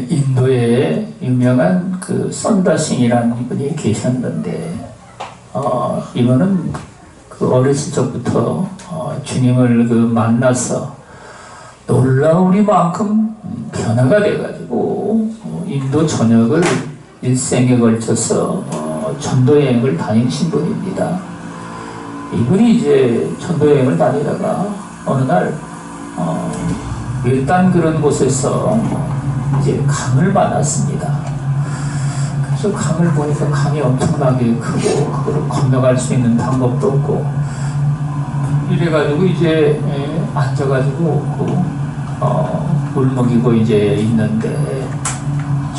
인도에 유명한 그 선다싱이라는 분이 계셨는데, 이분은 그 어렸을 적부터 주님을 그 만나서 놀라우리만큼 변화가 돼가지고 인도 전역을 일생에 걸쳐서 전도여행을 다니신 분입니다. 이분이 이제 전도여행을 다니다가 어느 날 일단 그런 곳에서 이제 강을 만났습니다. 그래서 강을 보니까 강이 엄청나게 크고 그걸 건너갈 수 있는 방법도 없고 이래가지고 이제 앉아가지고 물 먹이고 이제 있는데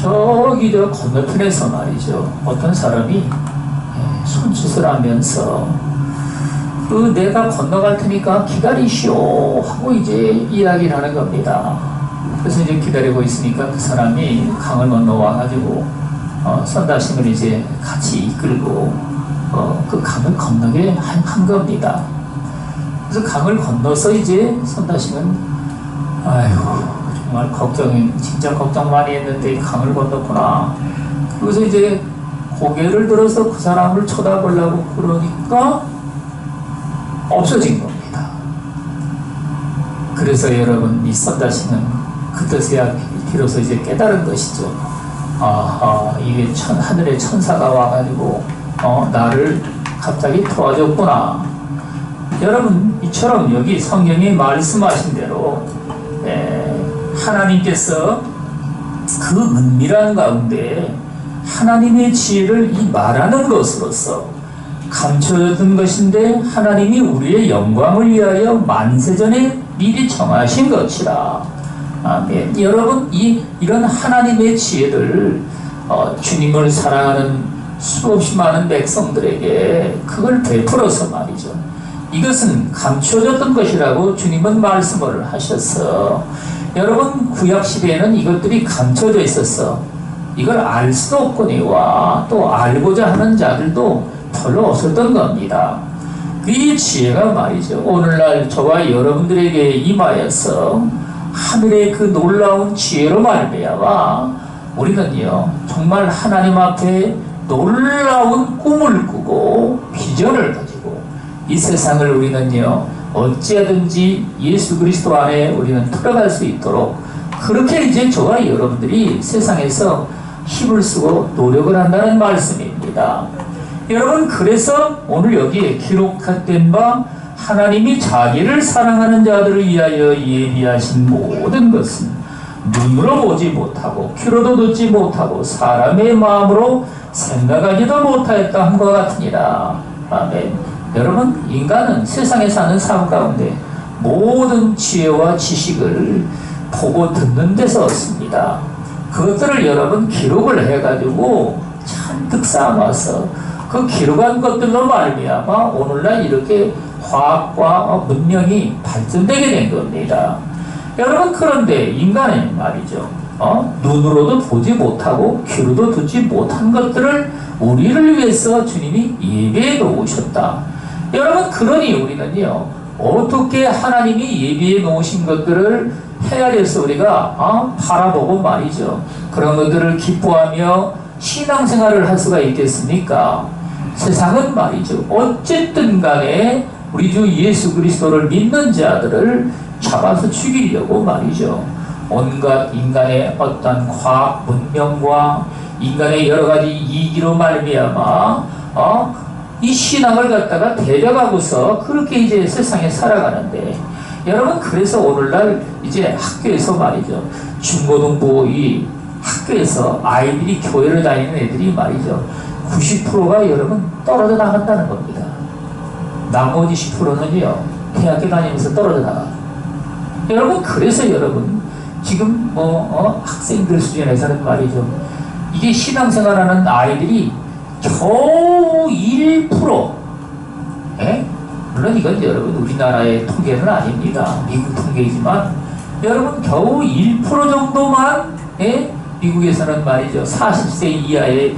저기 저 건너편에서 말이죠, 어떤 사람이 손짓을 하면서 그 내가 건너갈 테니까 기다리시오 하고 이제 이야기를 하는 겁니다. 그래서 이제 기다리고 있으니까 그 사람이 강을 건너와가지고 선다싱을 이제 같이 이끌고 그 강을 건너게 한 겁니다. 그래서 강을 건너서 이제 선다싱은 아이고 정말 진짜 걱정 많이 했는데 강을 건넜구나. 그래서 이제 고개를 들어서 그 사람을 쳐다보려고 그러니까 없어진 겁니다. 그래서 여러분, 이 선다싱은 그때서야 비로소 이제 깨달은 것이죠. 이게 하늘의 천사가 와가지고 나를 갑자기 도와줬구나. 여러분, 이처럼 여기 성경이 말씀하신 대로 하나님께서 그 은밀한 가운데 하나님의 지혜를 이 말하는 것으로서 감춰진 것인데 하나님이 우리의 영광을 위하여 만세전에 미리 정하신 것이라. 아멘. 여러분, 이런 하나님의 지혜를 주님을 사랑하는 수없이 많은 백성들에게 그걸 베풀어서 말이죠, 이것은 감춰졌던 것이라고 주님은 말씀을 하셔서, 여러분, 구약시대에는 이것들이 감춰져 있어서 이걸 알 수도 없거니와 또 알고자 하는 자들도 별로 없었던 겁니다. 그 지혜가 말이죠, 오늘날 저와 여러분들에게 임하여서 하늘의 그 놀라운 지혜로 말미암아 우리는요 정말 하나님 앞에 놀라운 꿈을 꾸고 비전을 가지고 이 세상을 우리는요 어찌하든지 예수 그리스도 안에 우리는 들어갈 수 있도록 그렇게 이제 저와 여러분들이 세상에서 힘을 쓰고 노력을 한다는 말씀입니다. 여러분, 그래서 오늘 여기에 기록된 바 하나님이 자기를 사랑하는 자들을 위하여 예비하신 모든 것은 눈으로 보지 못하고 귀로도 듣지 못하고 사람의 마음으로 생각하지도 못하였다 함과 같으니라. 아멘. 여러분, 인간은 세상에 사는 삶 가운데 모든 지혜와 지식을 보고 듣는 데서 얻습니다. 그것들을 여러분 기록을 해가지고 잔뜩 쌓아놔서 그 기록한 것들로 말미암아 오늘날 이렇게 과학과 문명이 발전되게 된 겁니다. 여러분, 그런데 인간은 말이죠, 눈으로도 보지 못하고 귀로도 듣지 못한 것들을 우리를 위해서 주님이 예배해 놓으셨다. 여러분, 그러니 우리는요 어떻게 하나님이 예비해 놓으신 것들을 헤아려서 우리가 바라보고 말이죠, 그런 것들을 기뻐하며 신앙생활을 할 수가 있겠습니까? 세상은 말이죠, 어쨌든 간에 우리 주 예수 그리스도를 믿는 자들을 잡아서 죽이려고 말이죠, 온갖 인간의 어떤 과학 문명과 인간의 여러 가지 이기로 말미암아 이 신앙을 갖다가 데려가고서 그렇게 이제 세상에 살아가는데, 여러분, 그래서 오늘날 이제 학교에서 말이죠, 중고등부 이 학교에서 아이들이 교회를 다니는 애들이 말이죠 90%가 여러분 떨어져 나간다는 겁니다. 나머지 10%는요 대학교 다니면서 떨어져 나가. 여러분, 그래서 여러분 지금 학생들 수준에서는 말이죠, 이게 신앙생활하는 아이들이 겨우 1%. 물론 이건 여러분 우리나라의 통계는 아닙니다. 미국 통계이지만 여러분 겨우 1% 정도만 미국에서는 말이죠 40세 이하의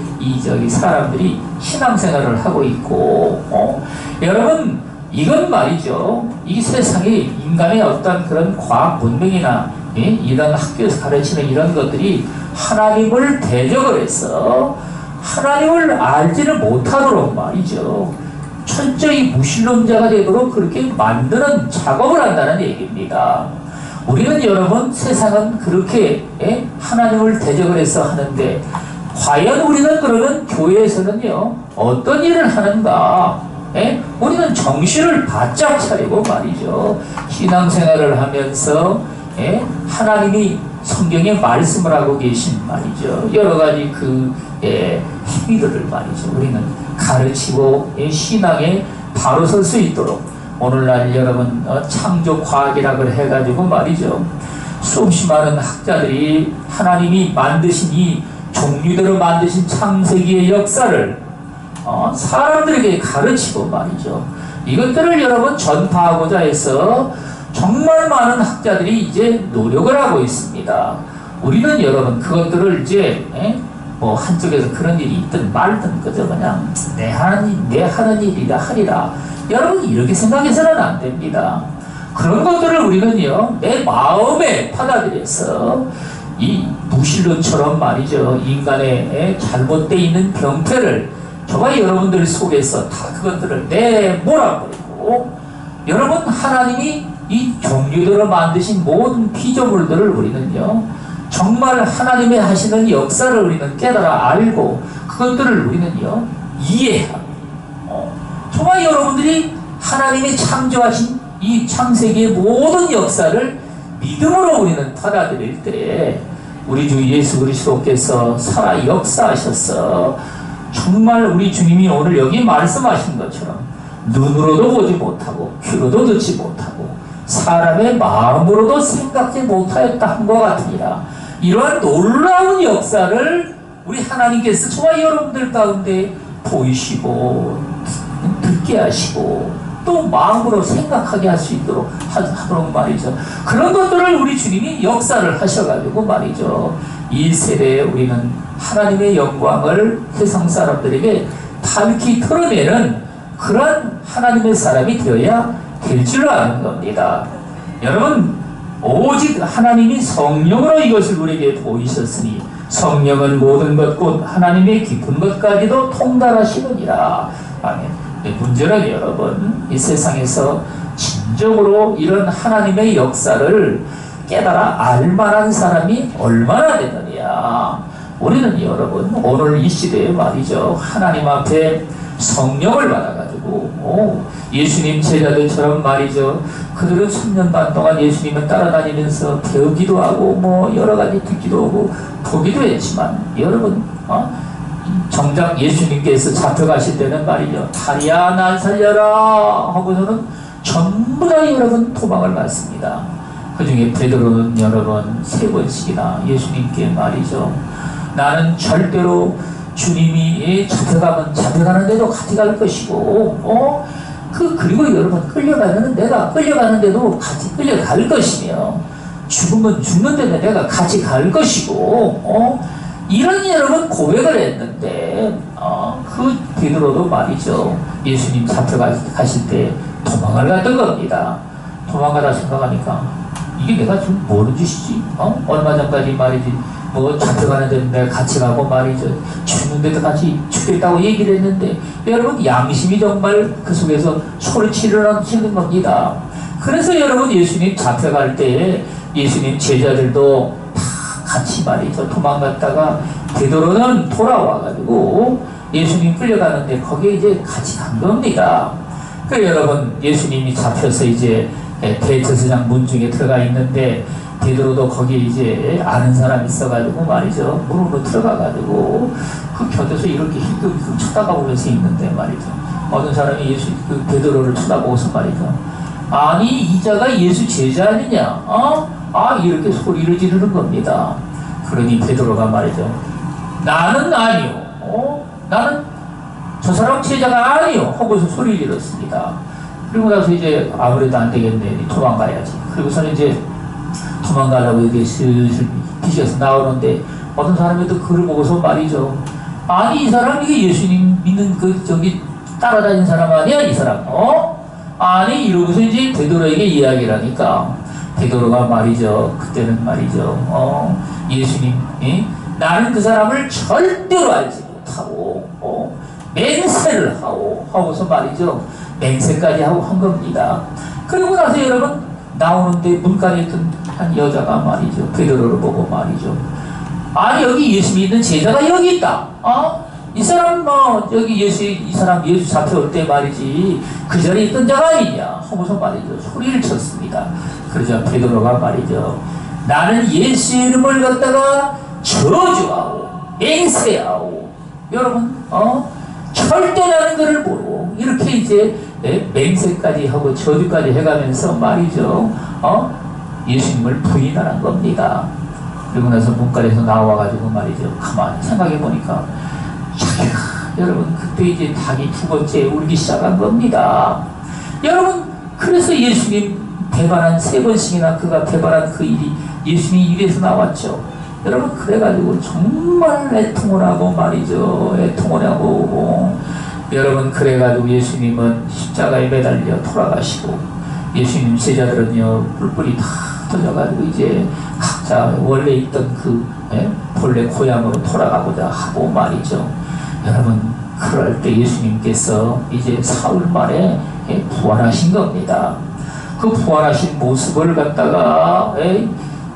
사람들이 신앙생활을 하고 있고, 여러분 이건 말이죠 이 세상에 인간의 어떤 그런 과학 문명이나 예? 이런 학교에서 가르치는 이런 것들이 하나님을 대적을 해서 하나님을 알지를 못하도록 말이죠. 철저히 무신론자가 되도록 그렇게 만드는 작업을 한다는 얘기입니다. 우리는 여러분 세상은 그렇게 하나님을 대적을 해서 하는데 과연 우리는 그러면 교회에서는요 어떤 일을 하는가? 우리는 정신을 바짝 차리고 말이죠. 신앙생활을 하면서 하나님이 성경에 말씀을 하고 계신 말이죠. 여러 가지 그 행위들을 말이죠. 우리는 가르치고 신앙에 바로 설 수 있도록 오늘날 여러분 창조과학이라고 해가지고 말이죠. 수없이 많은 학자들이 하나님이 만드신 이 종류대로 만드신 창세기의 역사를 사람들에게 가르치고 말이죠. 이것들을 여러분 전파하고자 해서 정말 많은 학자들이 이제 노력을 하고 있습니다. 우리는 여러분 그것들을 이제 뭐 한쪽에서 그런 일이 있든 말든 그저 그냥 내 하는 일이라 하리라. 여러분 이렇게 생각해서는 안 됩니다. 그런 것들을 우리는요 내 마음에 받아들여서 이 무신론처럼 말이죠 인간의 잘못되어 있는 병태를 저와 여러분들 속에서 다 그것들을 내몰아버리고 여러분 하나님이 이 종류대로 만드신 모든 피조물들을 우리는요 정말 하나님의 하시는 역사를 우리는 깨달아 알고 그것들을 우리는요 이해하고 정말 여러분들이 하나님이 창조하신 이 창세기의 모든 역사를 믿음으로 우리는 받아들일 때 우리 주 예수 그리스도께서 살아 역사하셔서 정말 우리 주님이 오늘 여기 말씀하신 것처럼 눈으로도 보지 못하고 귀로도 듣지 못하고 사람의 마음으로도 생각지 못하였다 한것 같으니라. 이러한 놀라운 역사를 우리 하나님께서 저와 여러분들 가운데 보이시고 듣게 하시고 또 마음으로 생각하게 할 수 있도록 하도록 말이죠. 그런 것들을 우리 주님이 역사를 하셔가지고 말이죠. 이 세대에 우리는 하나님의 영광을 세상 사람들에게 밝히 털어내는 그런 하나님의 사람이 되어야 될 줄 아는 겁니다. 여러분 오직 하나님이 성령으로 이것을 우리에게 보이셨으니 성령은 모든 것 곧 하나님의 깊은 것까지도 통달하시느니라. 아멘. 문제는 여러분 이 세상에서 진정으로 이런 하나님의 역사를 깨달아 알만한 사람이 얼마나 되느냐. 우리는 여러분 오늘 이 시대에 말이죠 하나님 앞에 성령을 받아가지고 예수님 제자들처럼 말이죠 그들은 3년 반 동안 예수님을 따라다니면서 배우기도 하고 뭐 여러가지 듣기도 하고 보기도 했지만 여러분 정작 예수님께서 잡혀가실 때는 말이죠 다리야 날 살려라 하고서는 전부 다 여러분 도망을 받습니다. 그 중에 베드로는 여러분 3번씩이나 예수님께 말이죠 나는 절대로 주님이 잡혀가면 잡혀가는데도 같이 갈 것이고 그리고 여러분 내가 끌려가는데도 같이 끌려갈 것이며 죽으면 죽는데도 내가 같이 갈 것이고 이런 여러분 고백을 했는데 그 베드로도 말이죠 예수님 잡혀가실 때 도망을 갔던 겁니다. 도망가다 생각하니까 이게 내가 좀 모르는 짓이지 얼마 전까지 말이지 뭐 잡혀가는데 내가 같이 가고 말이죠 죽는데도 같이 죽겠다고 얘기를 했는데 여러분 양심이 정말 그 속에서 소리치는 겁니다. 그래서 여러분 예수님 잡혀갈 때 예수님 제자들도 다 같이 말이죠 도망갔다가 베드로는 돌아와가지고 예수님 끌려가는데 거기에 이제 같이 간 겁니다. 그 여러분 예수님이 잡혀서 이제 대제사장 문중에 들어가 있는데 베드로도 거기에 이제 아는 사람이 있어가지고 말이죠 문으로 들어가가지고 그 곁에서 이렇게 힐끔힐끔 쳐다보면서 있는데 말이죠 어떤 사람이 그 베드로를 쳐다보고서 말이죠 아니 이자가 예수 제자 아니냐 이렇게 소리를 지르는 겁니다. 그러니 베드로가 말이죠 나는 아니요 나는 저 사람 제자가 아니요 하고서 소리를 질렀습니다. 그리고 나서 이제 아무래도 안 되겠네 도망가야지. 그리고서는 이제 도망가려고 이렇게 슬슬 뒤져서 나오는데 어떤 사람이 또 그걸 보고서 말이죠 아니 이 사람 이게 예수님 믿는 따라다니는 사람 아니야 이 사람 아니 이러고서 이제 베드로에게 이야기를 하니까 베드로가 말이죠. 그때는 말이죠. 예수님이 나는 그 사람을 절대로 알지 못하고 맹세를 하고서 말이죠. 맹세까지 하고 한 겁니다. 그리고 나서 여러분 나오는데 문간에 있던 한 여자가 말이죠. 베드로를 보고 말이죠. 아니 여기 예수 믿는 제자가 여기 있다. 이 사람 여기 이 사람 예수 잡혀올 때 말이지 그 자리에 있던 자가 아니냐 하고서 말이죠. 소리를 쳤습니다. 그러자 베드로가 말이죠. 나는 예수 이름을 갖다가 저주하고 맹세하고 여러분 절대 나는 그를 모르고 이렇게 이제 맹세까지 하고 저주까지 해가면서 말이죠. 예수님을 부인하는 겁니다. 그리고 나서 문간에서 나와가지고 말이죠. 가만히 생각해보니까 자기가 여러분 그때 이제 닭이 두 번째 울기 시작한 겁니다. 여러분 그래서 예수님 배반한 3번씩이나 그가 배반한 그 일이 예수님 입에서 나왔죠. 여러분 그래가지고 정말 애통을 하고 말이죠. 애통을 하고 여러분 그래가지고 예수님은 십자가에 매달려 돌아가시고 예수님 제자들은요 뿔뿔이 다 터져가지고 이제 각자 원래 있던 그 본래 고향으로 돌아가고자 하고 말이죠. 여러분 그럴 때 예수님께서 이제 사흘 만에 부활하신 겁니다. 그 부활하신 모습을 갖다가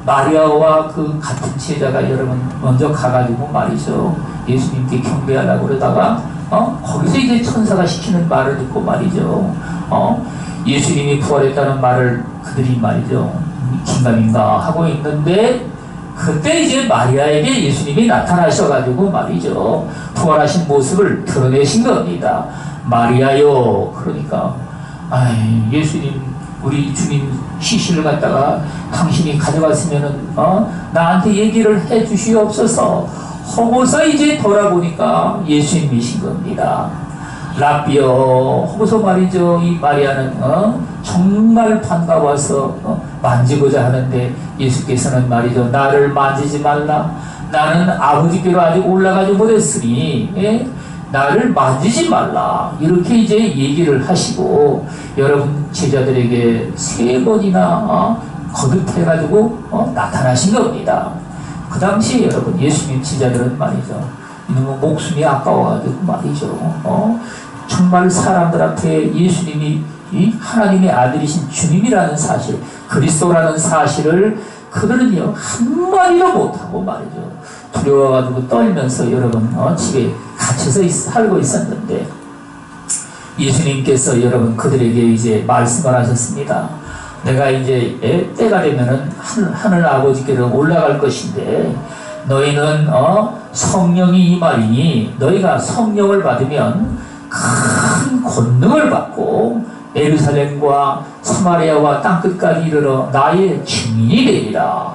마리아와 그 같은 제자가 여러분 먼저 가가지고 말이죠. 예수님께 경배하려고 그러다가 거기서 이제 천사가 시키는 말을 듣고 말이죠. 예수님이 부활했다는 말을 그들이 말이죠. 긴가민가 하고 있는데 그때 이제 마리아에게 예수님이 나타나셔가지고 말이죠. 부활하신 모습을 드러내신 겁니다. 마리아요. 그러니까 예수님 우리 주님 시신을 갖다가 당신이 가져갔으면은 나한테 얘기를 해 주시옵소서 하고서 이제 돌아보니까 예수님이신 겁니다. 라비어 하고서 말이죠. 이 마리아는 정말 반가워서 만지고자 하는데 예수께서는 말이죠. 나를 만지지 말라. 나는 아버지께로 아직 올라가지 못했으니 나를 만지지 말라. 이렇게 이제 얘기를 하시고 여러분 제자들에게 3번이나 거듭해가지고 나타나신 겁니다. 그 당시 여러분 예수님 제자들은 말이죠. 이놈의 목숨이 아까워가지고 말이죠. 정말 사람들 앞에 예수님이 이 하나님의 아들이신 주님이라는 사실, 그리스도라는 사실을 그들은요 한마디도 못하고 말이죠. 두려워가지고 떨면서 여러분 집에 갇혀서 살고 있었는데 예수님께서 여러분 그들에게 이제 말씀을 하셨습니다. 내가 이제 때가 되면은 하늘 아버지께로 올라갈 것인데 너희는 성령이 임하리니 너희가 성령을 받으면 큰 권능을 받고 예루살렘과 사마리아와 땅끝까지 이르러 나의 증인이 되리라.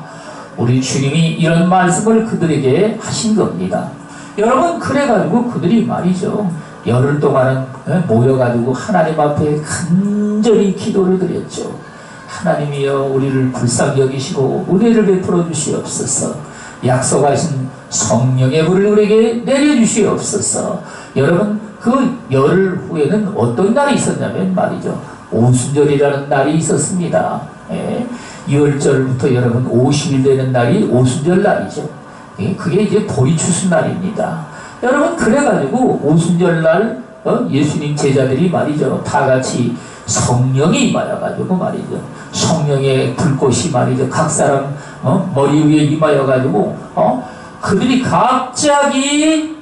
우리 주님이 이런 말씀을 그들에게 하신 겁니다. 여러분 그래가지고 그들이 말이죠. 열흘 동안은 모여가지고 하나님 앞에 간절히 기도를 드렸죠. 하나님이여 우리를 불쌍히 여기시고 은혜를 베풀어 주시옵소서. 약속하신 성령의 불을 우리에게 내려주시옵소서. 여러분 그 열흘 후에는 어떤 날이 있었냐면 말이죠. 오순절이라는 날이 있었습니다. 2월절부터 여러분 50일 되는 날이 오순절 날이죠. 그게 이제 보리추수 날입니다. 여러분 그래가지고 오순절 날 예수님 제자들이 말이죠. 다 같이 성령이 임하여가지고 말이죠. 성령의 불꽃이 말이죠. 각 사람 머리 위에 임하여가지고 그들이 갑자기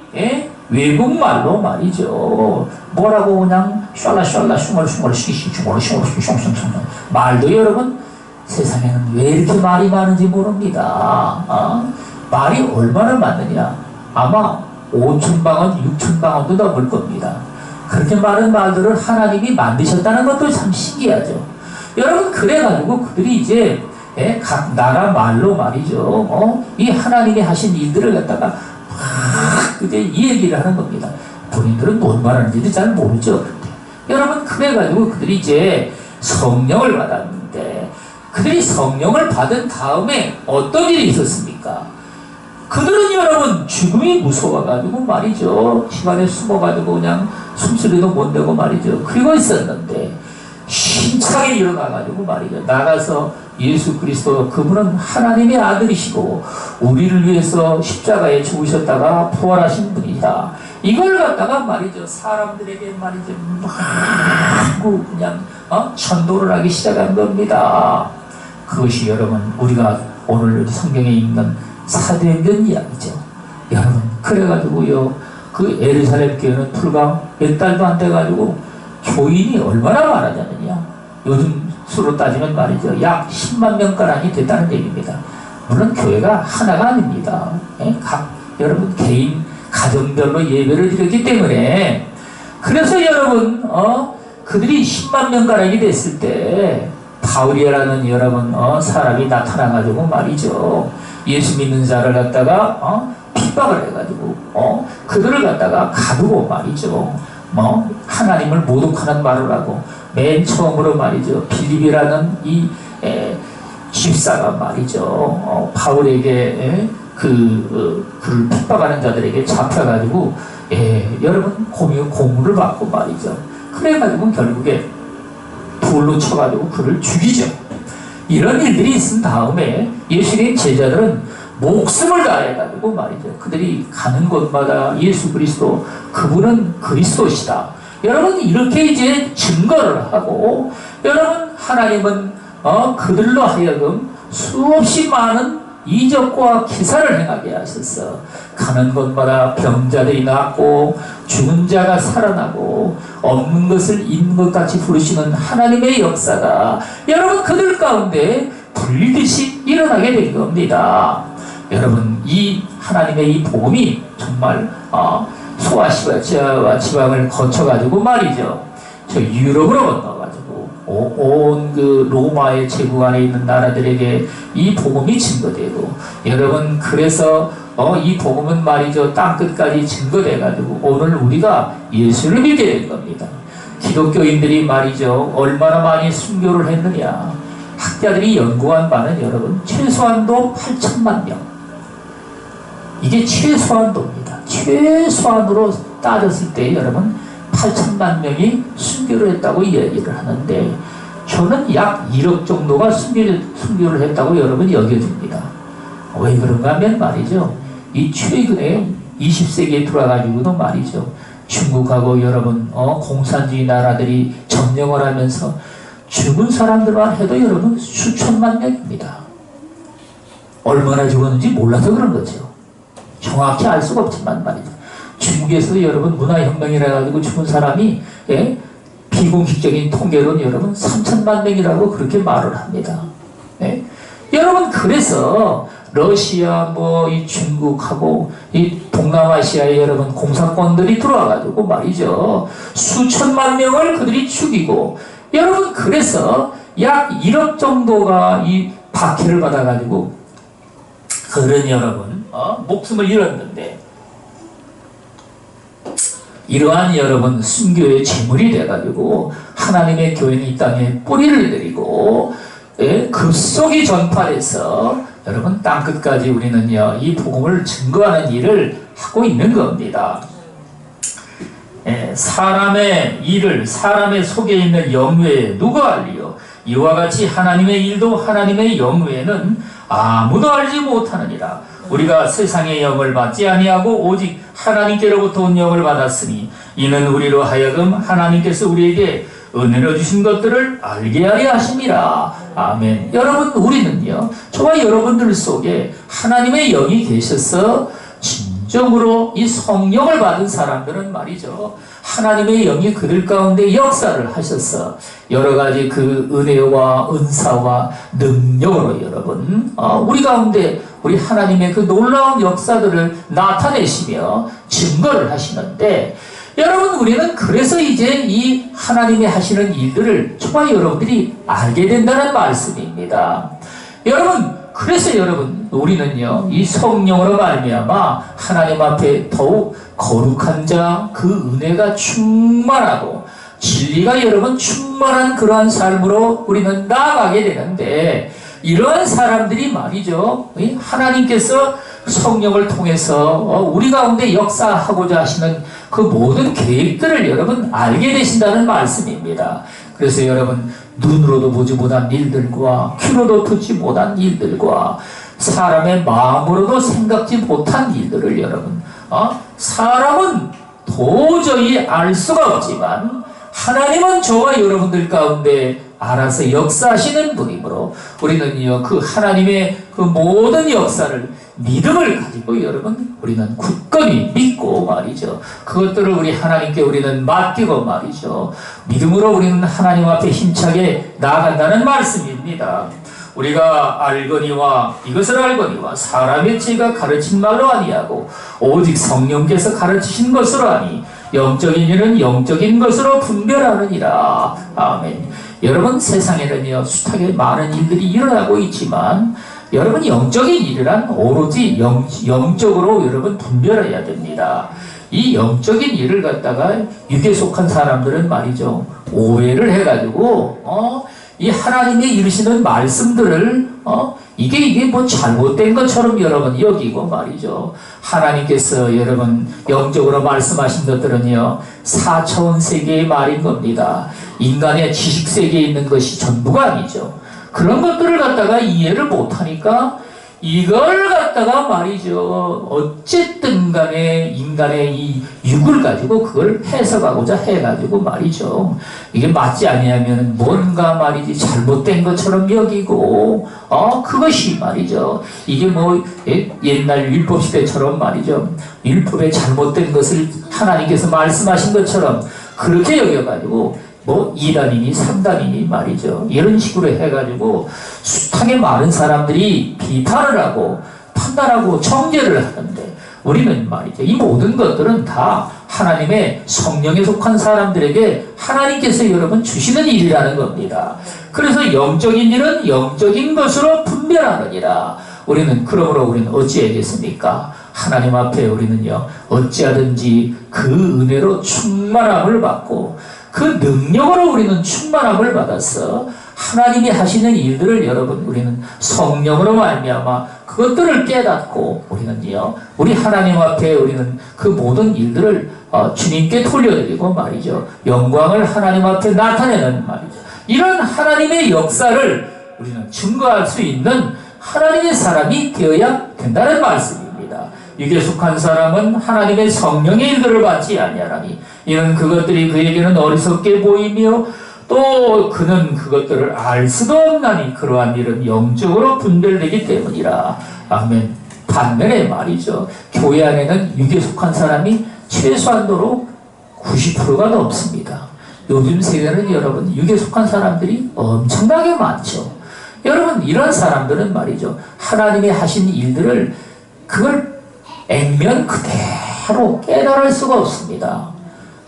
외국말로 말이죠. 뭐라고 그냥 샬라샬라 슝얼슝얼 시시 슝얼 슝얼슝슝슝 말도 여러분 세상에는 왜 이렇게 말이 많은지 모릅니다. 말이 얼마나 많느냐. 아마 5,000방언, 6,000방언도 넘을 겁니다. 그렇게 많은 말들을 하나님이 만드셨다는 것도 참 신기하죠. 여러분 그래가지고 그들이 이제 각 나라 말로 말이죠. 이 하나님이 하신 일들을 갖다가 그때 이 얘기를 하는 겁니다. 본인들은 뭔 말하는지도 잘 모르죠. 여러분 그래가지고 그들이 이제 성령을 받았는데 그들이 성령을 받은 다음에 어떤 일이 있었습니까? 그들은 여러분 죽음이 무서워가지고 말이죠. 집안에 숨어가지고 그냥 숨소리도 못 내고 말이죠. 그리고 있었는데 힘차게 일어나가지고 말이죠. 나가서 예수 그리스도 그분은 하나님의 아들이시고 우리를 위해서 십자가에 죽으셨다가 부활하신 분이다. 이걸 갖다가 말이죠 사람들에게 말이죠 막 그냥 전도를 하기 시작한 겁니다. 그것이 여러분 우리가 오늘 성경에 있는 사도행전 이야기죠. 여러분 그래가지고요 그 예루살렘 교회는 불과 몇 달도 안 돼가지고 교인이 얼마나 많아졌느냐. 요즘 수로 따지면 말이죠 약 10만 명가량이 됐다는 얘기입니다. 물론 교회가 하나가 아닙니다. 여러분 개인 가정별로 예배를 드렸기 때문에 그래서 여러분 그들이 10만 명가량이 됐을 때 바울이라는 여러분 사람이 나타나가지고 말이죠 예수 믿는 자를 갖다가 핍박을 해가지고 그들을 갖다가 가두고 말이죠 하나님을 모독하는 말을 하고 맨 처음으로 말이죠 빌립이라는 이 집사가 말이죠 바울에게 그를 핍박하는 자들에게 잡혀가지고 여러분 고문을 받고 말이죠. 그래가지고 결국에 돌로 쳐가지고 그를 죽이죠. 이런 일들이 있은 다음에 예수님 제자들은 목숨을 다해가지고 말이죠 그들이 가는 곳마다 예수 그리스도 그분은 그리스도시다. 여러분 이렇게 이제 증거를 하고 여러분 하나님은 그들로 하여금 수없이 많은 이적과 기사를 행하게 하셔서 가는 곳마다 병자들이 낫고 죽은 자가 살아나고 없는 것을 있는 것 같이 부르시는 하나님의 역사가 여러분 그들 가운데 불리듯이 일어나게 된 겁니다. 여러분 이 하나님의 이 복음이 정말 소아시아와 지방을 거쳐가지고 말이죠 저 유럽으로 건너가지고 온 그 로마의 제국 안에 있는 나라들에게 이 복음이 증거되고 여러분 그래서 이 복음은 말이죠 땅끝까지 증거돼가지고 오늘 우리가 예수를 믿게 된 겁니다. 기독교인들이 말이죠 얼마나 많이 순교를 했느냐. 학자들이 연구한 바는 여러분 최소한도 8천만 명. 이게 최소한도입니다. 최소한으로 따졌을 때 여러분 8천만 명이 순교를 했다고 이야기를 하는데 저는 약 1억 정도가 순교를 했다고 여러분 여겨집니다. 왜 그런가 하면 말이죠 이 최근에 20세기에 들어와가지고도 말이죠 중국하고 여러분 공산주의 나라들이 점령을 하면서 죽은 사람들만 해도 여러분 수천만 명입니다. 얼마나 죽었는지 몰라서 그런 거죠. 정확히 알 수가 없지만 말이죠 중국에서도 여러분 문화혁명이라 가지고 죽은 사람이 비공식적인 통계로는 여러분 3천만 명이라고 그렇게 말을 합니다. 여러분 그래서 러시아 이 중국하고 이 동남아시아에 여러분 공산권들이 들어와가지고 말이죠 수천만 명을 그들이 죽이고 여러분 그래서 약 1억 정도가 이 박해를 받아가지고 그런 여러분 목숨을 잃었는데 이러한 여러분 순교의 제물이 돼가지고 하나님의 교회는 이 땅에 뿌리를 내리고 급속히 전파해서 여러분 땅끝까지 우리는요 이 복음을 증거하는 일을 하고 있는 겁니다. 사람의 일을 사람의 속에 있는 영외에 누가 알리요? 이와 같이 하나님의 일도 하나님의 영외에는 아무도 알지 못하느니라. 우리가 세상의 영을 받지 아니하고 오직 하나님께로부터 온 영을 받았으니 이는 우리로 하여금 하나님께서 우리에게 은혜로 주신 것들을 알게 하려 하심이라. 아멘. 여러분 우리는요 저와 여러분들 속에 하나님의 영이 계셔서 진정으로 이 성령을 받은 사람들은 말이죠 하나님의 영이 그들 가운데 역사를 하셔서 여러가지 그 은혜와 은사와 능력으로 여러분 우리 가운데 우리 하나님의 그 놀라운 역사들을 나타내시며 증거를 하시는데 여러분 우리는 그래서 이제 이 하나님이 하시는 일들을 저와 여러분들이 알게 된다는 말씀입니다. 여러분 그래서 여러분 우리는요 이 성령으로 말미암아 하나님 앞에 더욱 거룩한 자 그 은혜가 충만하고 진리가 여러분 충만한 그러한 삶으로 우리는 나아가게 되는데 이러한 사람들이 말이죠 하나님께서 성령을 통해서 우리 가운데 역사하고자 하시는 그 모든 계획들을 여러분 알게 되신다는 말씀입니다. 그래서 여러분 눈으로도 보지 못한 일들과 귀로도 듣지 못한 일들과 사람의 마음으로도 생각지 못한 일들을 여러분 사람은 도저히 알 수가 없지만 하나님은 저와 여러분들 가운데 알아서 역사하시는 분이므로 우리는요 그 하나님의 그 모든 역사를 믿음을 가지고 여러분 우리는 굳건히 믿고 말이죠. 그것들을 우리 하나님께 우리는 맡기고 말이죠. 믿음으로 우리는 하나님 앞에 힘차게 나아간다는 말씀입니다. 우리가 알거니와 이것을 알거니와 사람의 지혜가 가르친 말로 아니하고 오직 성령께서 가르치신 것으로 하니 영적인 일은 영적인 것으로 분별하느니라. 아멘. 여러분 세상에는요 숱하게 많은 일들이 일어나고 있지만 여러분 영적인 일이란 오로지 영적으로 여러분 분별해야 됩니다. 이 영적인 일을 갖다가 육에 속한 사람들은 말이죠 오해를 해가지고 이 하나님의 이르시는 말씀들을 이게 뭐 잘못된 것처럼 여러분 여기고 말이죠. 하나님께서 여러분 영적으로 말씀하신 것들은요 4차원 세계의 말인 겁니다. 인간의 지식 세계에 있는 것이 전부가 아니죠. 그런 것들을 갖다가 이해를 못하니까 이걸 갖다가 말이죠 어쨌든 간에 인간의 이 육을 가지고 그걸 해석하고자 해가지고 말이죠 이게 맞지 아니하면 뭔가 말이지 잘못된 것처럼 여기고 그것이 말이죠 이게 뭐 옛날 율법 시대처럼 말이죠 율법에 잘못된 것을 하나님께서 말씀하신 것처럼 그렇게 여겨가지고 뭐 2단이니 3단이니 말이죠. 이런 식으로 해가지고 숱하게 많은 사람들이 비판을 하고 판단하고 정죄를 하는데 우리는 말이죠. 이 모든 것들은 다 하나님의 성령에 속한 사람들에게 하나님께서 여러분 주시는 일이라는 겁니다. 그래서 영적인 일은 영적인 것으로 분별하느니라. 그러므로 우리는 어찌하겠습니까? 하나님 앞에 우리는요 어찌하든지 그 은혜로 충만함을 받고 그 능력으로 우리는 충만함을 받아서 하나님이 하시는 일들을 여러분 우리는 성령으로 말미암아 그것들을 깨닫고 우리는요 우리 하나님 앞에 우리는 그 모든 일들을 주님께 돌려드리고 말이죠 영광을 하나님 앞에 나타내는 말이죠 이런 하나님의 역사를 우리는 증거할 수 있는 하나님의 사람이 되어야 된다는 말씀입니다. 육에 속한 사람은 하나님의 성령의 일들을 받지 아니하나니 이는 그것들이 그에게는 어리석게 보이며 또 그는 그것들을 알 수도 없나니 그러한 일은 영적으로 분별되기 때문이라. 아멘. 반면에 말이죠 교회 안에는 육에 속한 사람이 최소한도로 90%가 넘습니다. 요즘 세대는 여러분 육에 속한 사람들이 엄청나게 많죠. 여러분 이런 사람들은 말이죠 하나님이 하신 일들을 그걸 액면 그대로 깨달을 수가 없습니다.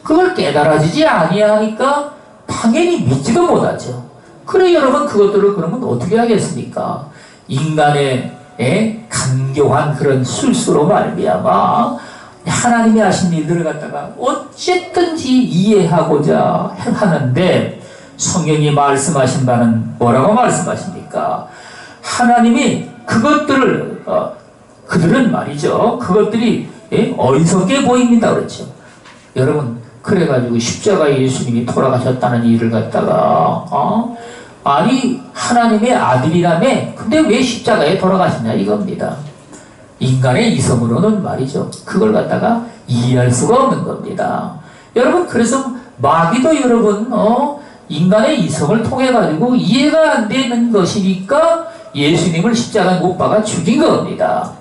그걸 깨달아지지 아니하니까 당연히 믿지도 못하죠. 그래 여러분 그것들을 그러면 어떻게 하겠습니까? 인간의 간교한 그런 술수로 말미암아 하나님이 하신 일들을 갖다가 어쨌든지 이해하고자 하는데 성경이 말씀하신 바는 뭐라고 말씀하십니까? 하나님이 그것들을 그들은 말이죠 그것들이 어리석게 보입니다 그렇죠. 여러분 그래가지고 십자가에 예수님이 돌아가셨다는 일을 갖다가 아니 하나님의 아들이라며 근데 왜 십자가에 돌아가시냐 이겁니다. 인간의 이성으로는 말이죠 그걸 갖다가 이해할 수가 없는 겁니다. 여러분 그래서 마귀도 여러분 인간의 이성을 통해 가지고 이해가 안 되는 것이니까 예수님을 십자가에 못 박아 죽인 겁니다.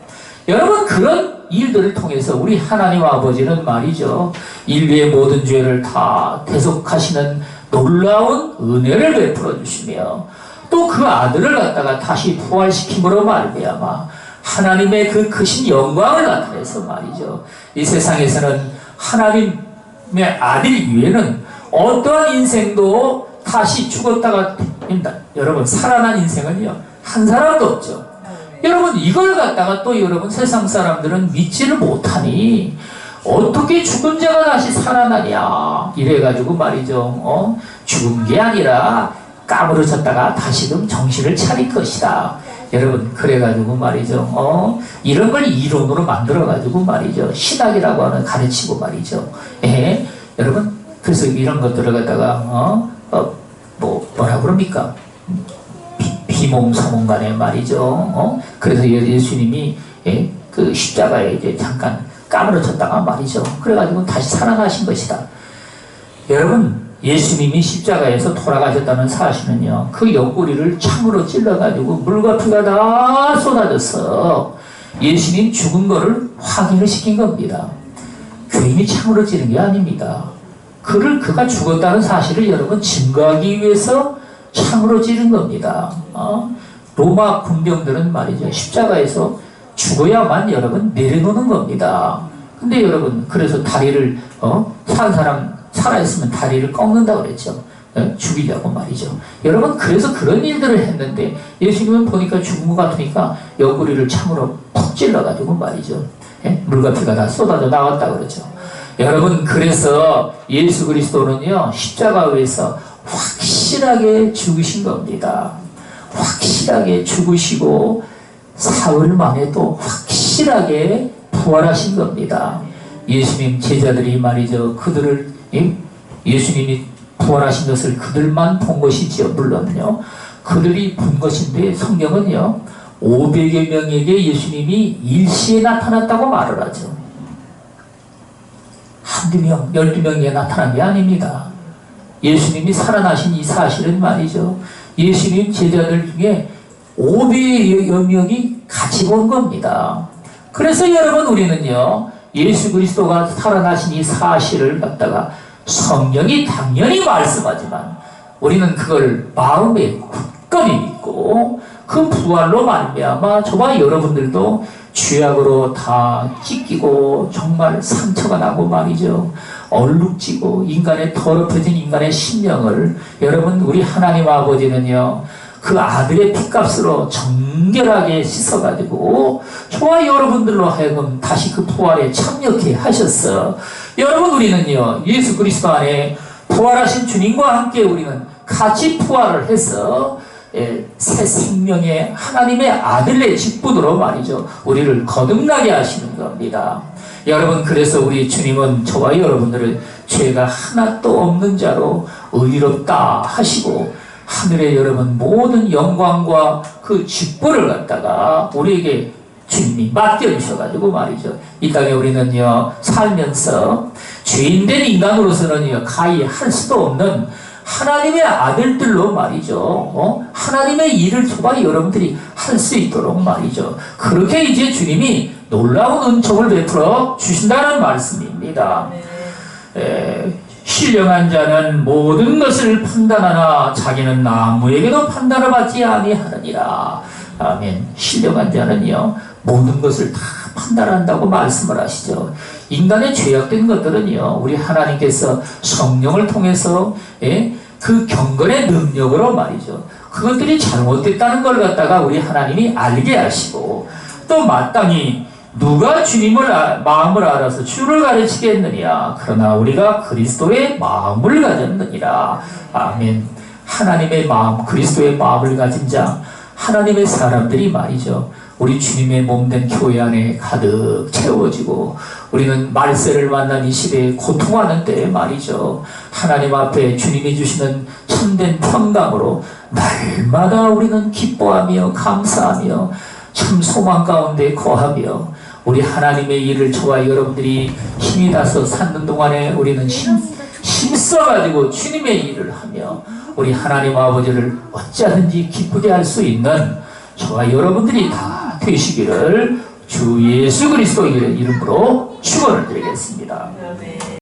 여러분 그런 일들을 통해서 우리 하나님 아버지는 말이죠 인류의 모든 죄를 다 대속하시는 놀라운 은혜를 베풀어 주시며 또 그 아들을 갖다가 다시 부활시킴으로 말미암아 하나님의 그 크신 영광을 나타내서 말이죠 이 세상에서는 하나님의 아들 이외에는 어떠한 인생도 다시 죽었다가 여러분 살아난 인생은요 한 사람도 없죠. 여러분 이걸 갖다가 또 여러분 세상 사람들은 믿지를 못하니 어떻게 죽은 자가 다시 살아나냐 이래가지고 말이죠 죽은 게 아니라 까무러졌다가 다시금 정신을 차릴 것이다 여러분 그래가지고 말이죠. 이런 걸 이론으로 만들어가지고 말이죠. 신학이라고 하는 가르치고 말이죠. 예, 여러분 그래서 이런 것들을 갖다가 뭐라 그럽니까? 비몽사몽간에 말이죠. 그래서 예수님이 그 십자가에 이제 잠깐 까무러쳤다가 말이죠. 그래가지고 다시 살아나신 것이다. 여러분 예수님이 십자가에서 돌아가셨다는 사실은요, 그 옆구리를 창으로 찔러가지고 물과 피가 다 쏟아져서 예수님 죽은 거를 확인을 시킨 겁니다. 괜히 창으로 찌른 게 아닙니다. 그가 죽었다는 사실을 여러분 증거하기 위해서 창으로 찌른 겁니다. 로마 군병들은 말이죠, 십자가에서 죽어야만 여러분 내려놓는 겁니다. 근데 여러분 그래서 다리를 산 사람 살아있으면 다리를 꺾는다고 그랬죠. 죽이려고 말이죠. 여러분 그래서 그런 일들을 했는데 예수님은 보니까 죽은 것 같으니까 옆구리를 창으로 푹 찔러가지고 말이죠. 물과 피가 다 쏟아져 나왔다고 그러죠. 여러분 그래서 예수 그리스도는요 십자가 위에서 확실하게 죽으신 겁니다. 확실하게 죽으시고 사흘 만에 또 확실하게 부활하신 겁니다. 예수님 제자들이 말이죠, 예수님이 부활하신 것을 그들만 본 것이지요. 물론요 그들이 본 것인데 성경은요 500여 명에게 예수님이 일시에 나타났다고 말을 하죠. 한두 명, 12명에 나타난 게 아닙니다. 예수님이 살아나신 이 사실은 말이죠, 예수님 제자들 중에 500여 명이 같이 본 겁니다. 그래서 여러분 우리는요 예수 그리스도가 살아나신 이 사실을 갖다가 성경이 당연히 말씀하지만 우리는 그걸 마음에 굳건히 믿고 그 부활로 말미암아 저와 여러분들도 죄악으로 다 찢기고 정말 상처가 나고 말이죠. 얼룩지고 인간의 더럽혀진 인간의 심령을 여러분 우리 하나님 아버지는요 그 아들의 피값으로 정결하게 씻어가지고 저와 여러분들로 하여금 다시 그 부활에 참여케 하셨어. 여러분 우리는요 예수 그리스도 안에 부활하신 주님과 함께 우리는 같이 부활을 해서 새 생명의 하나님의 아들의 직분으로 말이죠 우리를 거듭나게 하시는 겁니다. 여러분 그래서 우리 주님은 저와 여러분들을 죄가 하나도 없는 자로 의롭다 하시고 하늘의 여러분 모든 영광과 그 직분을 갖다가 우리에게 주님이 맡겨주셔가지고 말이죠 이 땅에 우리는요 살면서 죄인된 인간으로서는요 가히 할 수도 없는 하나님의 아들들로 말이죠 하나님의 일을 저와 여러분들이 할 수 있도록 말이죠 그렇게 이제 주님이 놀라운 은총을 베풀어 주신다는 말씀입니다. 신령한 자는 모든 것을 판단하나 자기는 아무에게도 판단을 받지 아니하느니라. 아멘. 신령한 자는요 모든 것을 다 판단한다고 말씀을 하시죠. 인간의 죄악된 것들은요 우리 하나님께서 성령을 통해서 그 경건의 능력으로 말이죠 그것들이 잘못됐다는 걸 갖다가 우리 하나님이 알게 하시고 또 마땅히 누가 주님을 마음을 알아서 주를 가르치겠느냐 그러나 우리가 그리스도의 마음을 가졌느니라. 아멘. 하나님의 마음 그리스도의 마음을 가진 자 하나님의 사람들이 말이죠 우리 주님의 몸된 교회 안에 가득 채워지고 우리는 말세를 만난 이 시대에 고통하는 때에 말이죠 하나님 앞에 주님이 주시는 참된 평강으로 날마다 우리는 기뻐하며 감사하며 참 소망 가운데 거하며 우리 하나님의 일을 저와 여러분들이 힘이 다서 찾는 동안에 우리는 힘써가지고 주님의 일을 하며 우리 하나님 아버지를 어찌하든지 기쁘게 할 수 있는 저와 여러분들이 다 되시기를 주 예수 그리스도의 이름으로 축원을 드리겠습니다.